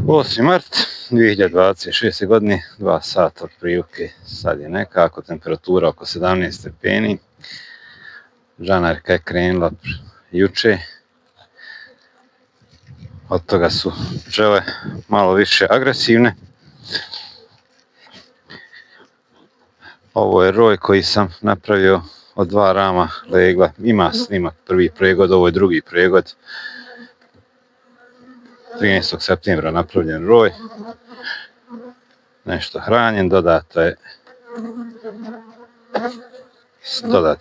8. mart 2026. godine, 2 sata otprilike, sad je nekako temperatura oko 17 stepeni. Žanarka je krenula juče, od toga su pčele malo više agresivne. Ovo je roj koji sam napravio od 2 rama legla, ima snimak, prvi pregod, ovo je drugi pregod. 13. septembra napravljen roj, nešto hranjen, dodat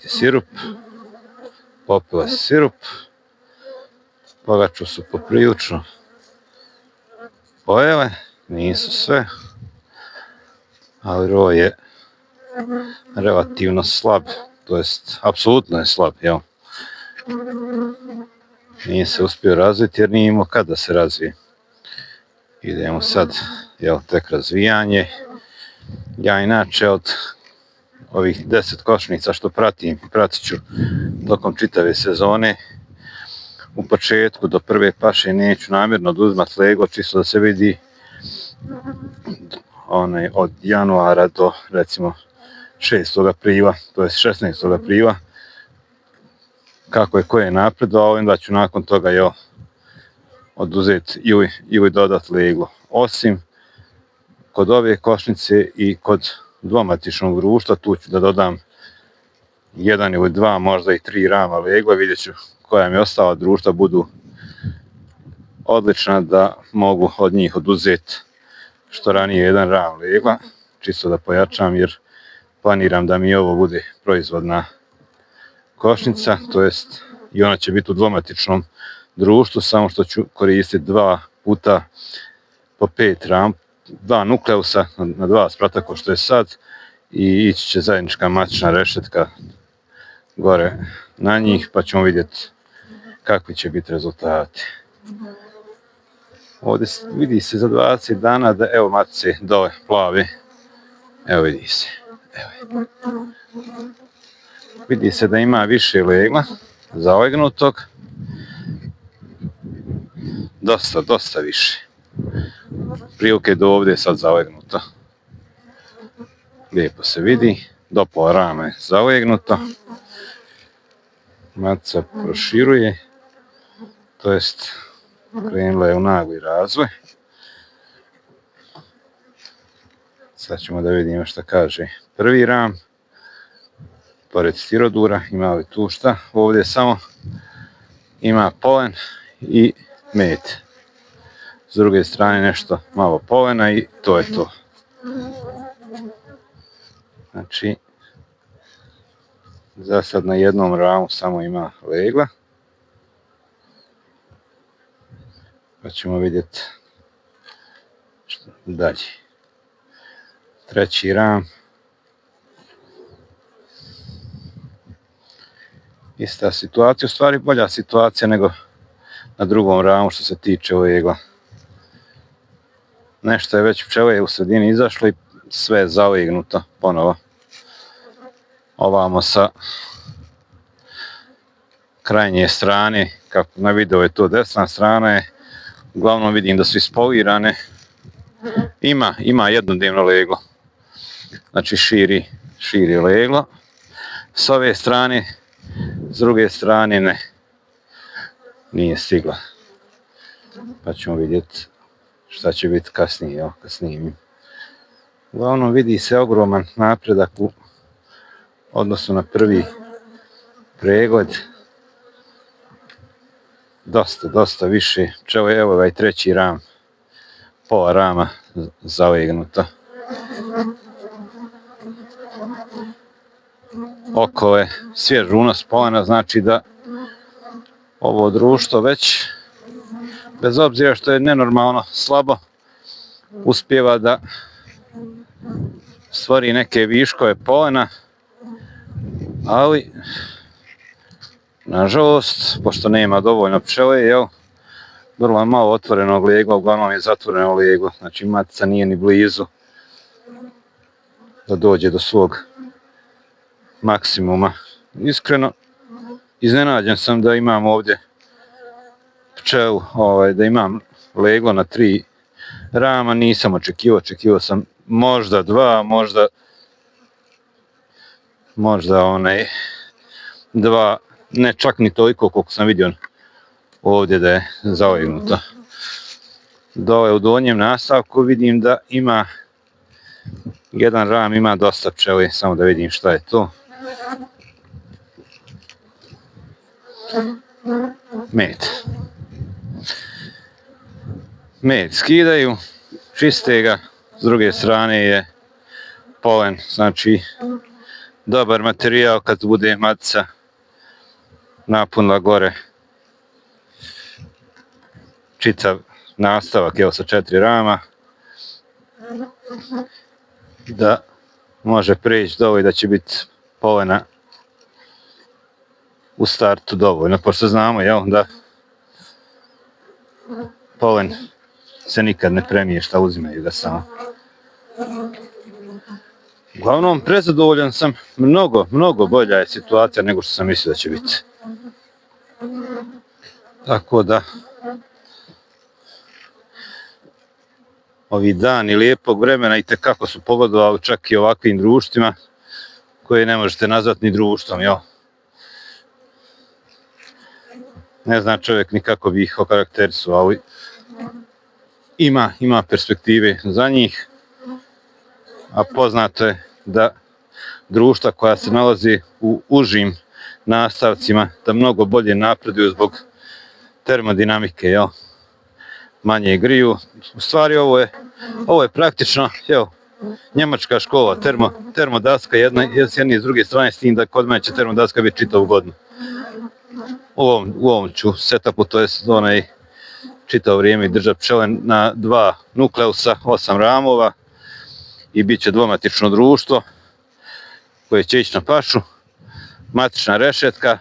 je sirup, popila se sirup, pogaču su poprilično pojele, nisu sve, ali roj je relativno slab, to jest apsolutno je slab, jel? Nije se uspio razviti jer nije imao kad da se razvije. Idemo sad, jel, tek razvijanje. Ja inače od ovih 10 košnica što pratit ću tokom čitave sezone, u početku do prve paše neću namjerno oduzmat leglo, čisto da se vidi od januara do recimo 6. aprila, to je 16. aprila, kako je koje napredovao, onda ću nakon toga oduzeti ili dodat leglo. Osim kod ove košnice i kod dvomatičnog društva, tu ću da dodam 1 ili 2, možda i 3 rama legla, vidjet ću koja mi ostala društva budu odlična da mogu od njih oduzeti što ranije 1 ram legla, čisto da pojačam jer planiram da mi ovo bude proizvodna košnica, to jest i ona će biti u dvomatičnom društvu, samo što ću koristiti 2 puta po 5 ram, 2 nukleusa na 2 sprata kao što je sad, i ići će zajednička matična rešetka gore na njih, pa ćemo vidjeti kakvi će biti rezultati. Ovdje vidi se za 20 dana da evo matice dole plave, evo vidi se. Vidi se da ima više legla zalegnutog, dosta više. Prilike do ovdje je sad zalegnuto. Lijepo se vidi, do pola rama je zalegnuto. Matica proširuje, to jest krenula je u nagli razvoj. Sad ćemo da vidimo šta kaže prvi ram. Pored stirodura ima li tu šta? Ovdje samo ima polen i med. S druge strane nešto malo polena i to je to. Znači, za sad na jednom ramu samo ima legla. Pa ćemo vidjeti dalje. 3. ram. Ista situacija, u stvari bolja situacija nego na drugom ramu što se tiče legla. Nešto je već pčele u sredini izašlo i sve je zalegnuto ponovo. Ovamo sa krajnje strane, kako na videu je to desna strana, je uglavnom vidim da su ispolirane. Ima jednodnevno leglo, znači širi leglo. S ove strane, s druge strane ne, nije stigla. Pa ćemo vidjeti šta će biti kasnije, kad snimim. Uglavnom vidi se ogroman napredak u odnosu na prvi pregod. Dosta više pčele, evo ovaj 3. ram, pola rama zalegnuto. Oko je svjež unos polena, znači da ovo društvo već, bez obzira što je nenormalno slabo, uspijeva da stvori neke viškove polena, ali nažalost, pošto nema dovoljno pčele, vrlo malo otvorenog legla, uglavnom je zatvoreno leglo, znači matica nije ni blizu da dođe do svog maksimuma. Iskreno, iznenađen sam da imam ovdje pčelu, da imam leglo na 3 rama, nisam očekivao sam možda 2, možda 2, ne čak ni toliko koliko sam vidio ovdje da je zaognuto. Dole u donjem nastavku vidim da ima jedan ram, ima dosta pčeli, samo da vidim šta je to. Med skidaju, čiste ga, s druge strane je polen, znači dobar materijal kad bude matica napunila gore čitav nastavak, evo sa 4 rama, da može preći dovoljno, da će biti polena u startu dovoljno, pošto znamo da polen se nikad ne premiješta, uzimaju ga samo. Uglavnom, prezadovoljan sam, mnogo bolja je situacija nego što sam mislio da će biti. Tako da, ovi dani lijepog vremena itekako su pogodovali čak i ovakvim društvima koje ne možete nazvati ni društvom, jel? Ne zna čovjek ni kako bi ih okarakterisao, ali ima perspektive za njih, a poznato je da društva koja se nalazi u užim nastavcima da mnogo bolje napreduju zbog termodinamike, jel? Manje griju. U stvari ovo je praktično, evo, njemačka škola, termodaska s jedne i s druge strane, s tim da kod mene će termodaska biti čitavu godinu. U ovom ću setupu, to je čitavo vrijeme držati pčele na 2 nukleusa, 8 ramova i bit će dvomatično društvo koje će ići na pašu, matična rešetka,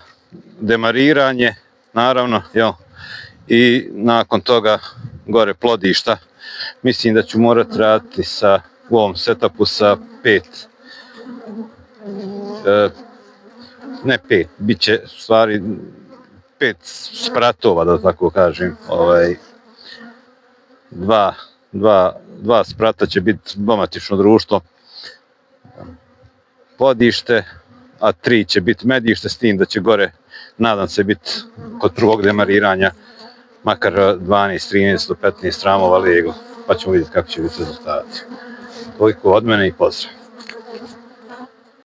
demariranje, naravno, jel? I nakon toga gore plodišta. Mislim da ću morati raditi u ovom setupu sa 5, bit će stvari 5 spratova, da tako kažem. 2 sprata će biti dvomatično društvo, plodište, a 3 će biti medište, s tim da će gore, nadam se, biti kod prvog demariranja makar 12, 13 do 15 ramova leglo, pa ćemo vidjeti kako će biti rezultati. Toliko od mene i pozdrav.